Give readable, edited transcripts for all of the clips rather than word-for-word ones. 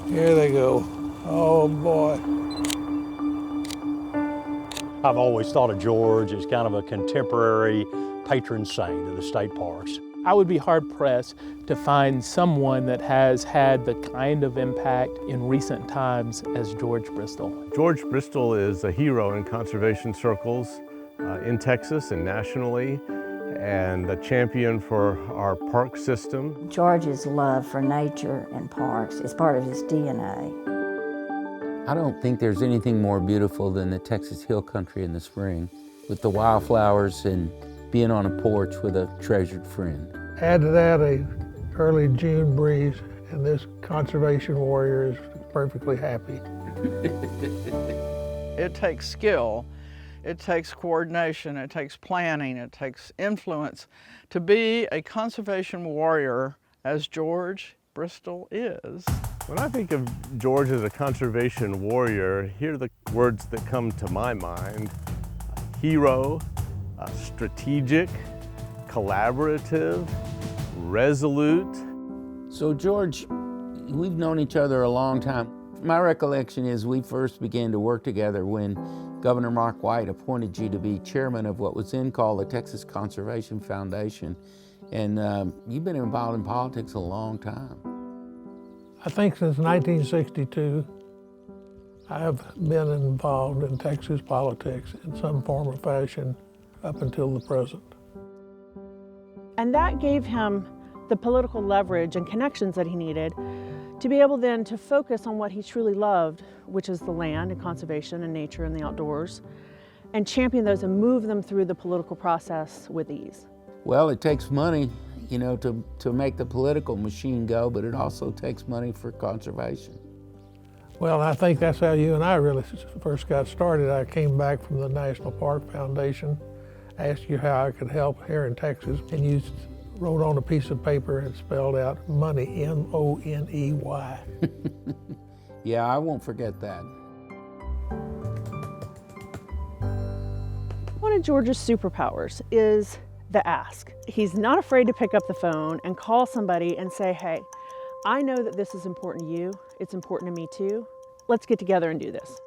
Here they go. Oh boy. I've always thought of George as kind of a contemporary patron saint of the state parks. I would be hard-pressed to find someone that has had the kind of impact in recent times as George Bristol. George Bristol is a hero in conservation circles in Texas and nationally, and a champion for our park system. George's love for nature and parks is part of his DNA. I don't think there's anything more beautiful than the Texas Hill Country in the spring, with the wildflowers and being on a porch with a treasured friend. Add to that a early June breeze, and this conservation warrior is perfectly happy. It takes skill, it takes coordination, it takes planning, it takes influence to be a conservation warrior as George Bristol is. When I think of George as a conservation warrior, here are the words that come to my mind: hero, strategic, collaborative, resolute. So George, we've known each other a long time. My recollection is we first began to work together when Governor Mark White appointed you to be chairman of what was then called the Texas Conservation Foundation. And you've been involved in politics a long time. I think since 1962, I have been involved in Texas politics in some form or fashion up until the present. And that gave him the political leverage and connections that he needed to be able then to focus on what he truly loved, which is the land and conservation and nature and the outdoors, and champion those and move them through the political process with ease. Well, it takes money, you know, to make the political machine go, but it also takes money for conservation. Well, I think that's how you and I really first got started. I came back from the National Park Foundation, asked you how I could help here in Texas, and you wrote on a piece of paper and spelled out money, M-O-N-E-Y. Yeah, I won't forget that. One of George's superpowers is the ask. He's not afraid to pick up the phone and call somebody and say, hey, I know that this is important to you. It's important to me too. Let's get together and do this.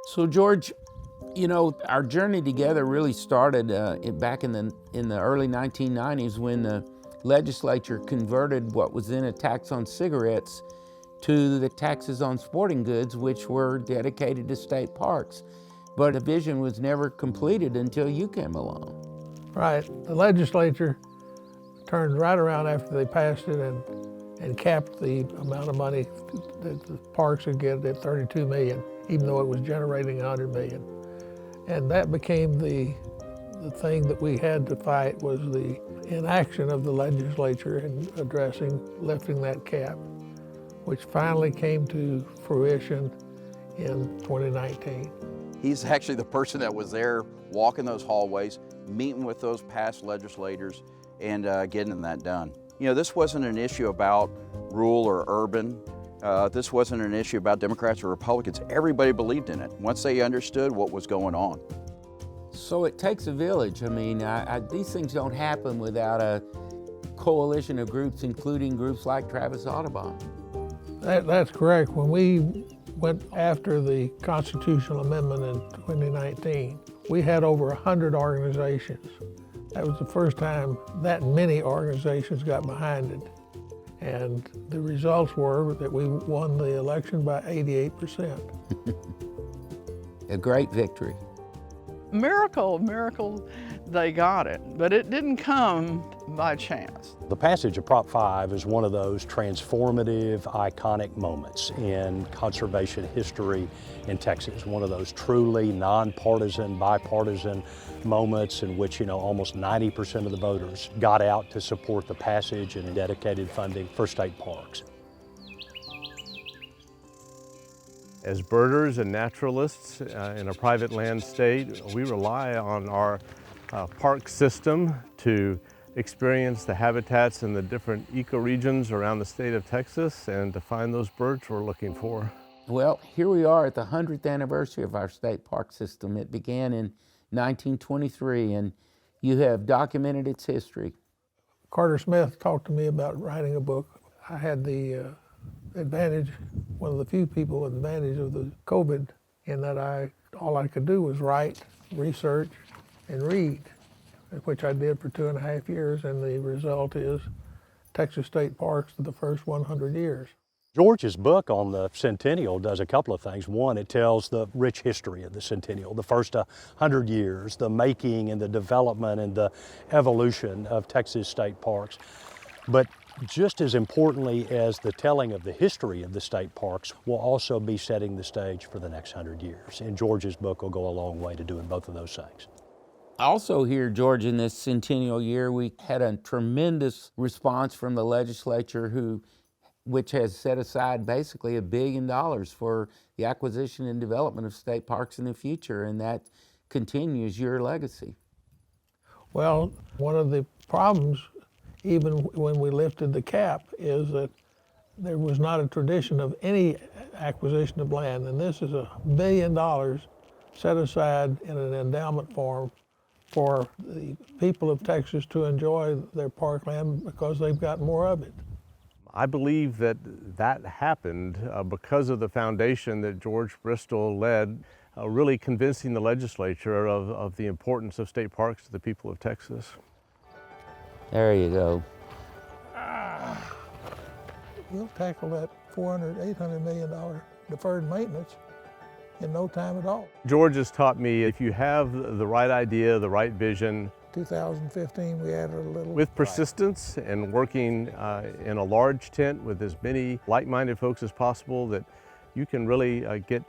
So George, you know, our journey together really started back in the early 1990s when the legislature converted what was then a tax on cigarettes to the taxes on sporting goods, which were dedicated to state parks. But the vision was never completed until you came along. Right. The legislature turned right around after they passed it and capped the amount of money that the parks would get at $32 million, even though it was generating $100 million. And that became the thing that we had to fight, was the inaction of the legislature in lifting that cap, which finally came to fruition in 2019. He's actually the person that was there walking those hallways, meeting with those past legislators, and getting that done. You know, this wasn't an issue about rural or urban. This wasn't an issue about Democrats or Republicans. Everybody believed in it once they understood what was going on. So it takes a village. I mean, these things don't happen without a coalition of groups, including groups like Travis Audubon. That's correct. When we went after the constitutional amendment in 2019, we had over 100 organizations. That was the first time that many organizations got behind it. And the results were that we won the election by 88%. A great victory. Miracle, they got it, but it didn't come by chance. The passage of Prop 5 is one of those transformative, iconic moments in conservation history in Texas. One of those truly nonpartisan, bipartisan moments in which, you know, almost 90% of the voters got out to support the passage and dedicated funding for state parks. As birders and naturalists in a private land state, we rely on our park system to experience the habitats in the different ecoregions around the state of Texas and to find those birds we're looking for. Well, here we are at the 100th anniversary of our state park system. It began in 1923, and you have documented its history. Carter Smith talked to me about writing a book. I had the advantage, one of the few people with advantage of the COVID, in that all I could do was write, research, and read, which I did for 2.5 years, and the result is Texas State Parks for the first 100 years. George's book on the Centennial does a couple of things. One, it tells the rich history of the Centennial, the first 100 years, the making and the development and the evolution of Texas State Parks. But just as importantly as the telling of the history of the state parks will also be setting the stage for the next 100 years. And George's book will go a long way to doing both of those things. Also here, George, in this centennial year, we had a tremendous response from the legislature which has set aside basically $1 billion for the acquisition and development of state parks in the future, and that continues your legacy. Well, one of the problems, even when we lifted the cap, is that there was not a tradition of any acquisition of land, and this is $1 billion set aside in an endowment form for the people of Texas to enjoy their parkland because they've got more of it. I believe that happened because of the foundation that George Bristol led, really convincing the legislature of the importance of state parks to the people of Texas. There you go. We'll tackle that $800 million deferred maintenance in no time at all. George has taught me if you have the right idea, the right vision, 2015, we added a little. with persistence and working in a large tent with as many like-minded folks as possible, that you can really get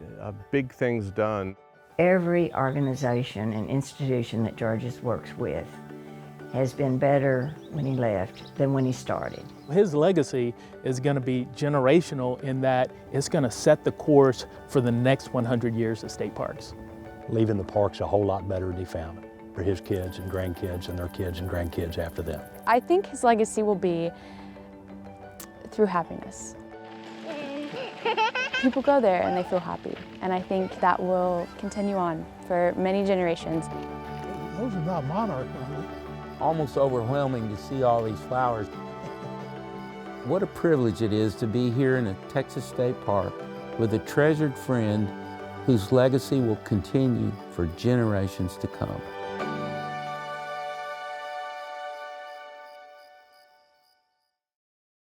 big things done. Every organization and institution that George's works with has been better when he left than when he started. His legacy is going to be generational in that it's going to set the course for the next 100 years of state parks. Leaving the parks a whole lot better than he found them, for his kids and grandkids and their kids and grandkids after them. I think his legacy will be through happiness. People go there and they feel happy, and I think that will continue on for many generations. Those are not monarchs, are they? Almost overwhelming to see all these flowers. What a privilege it is to be here in a Texas State Park with a treasured friend whose legacy will continue for generations to come.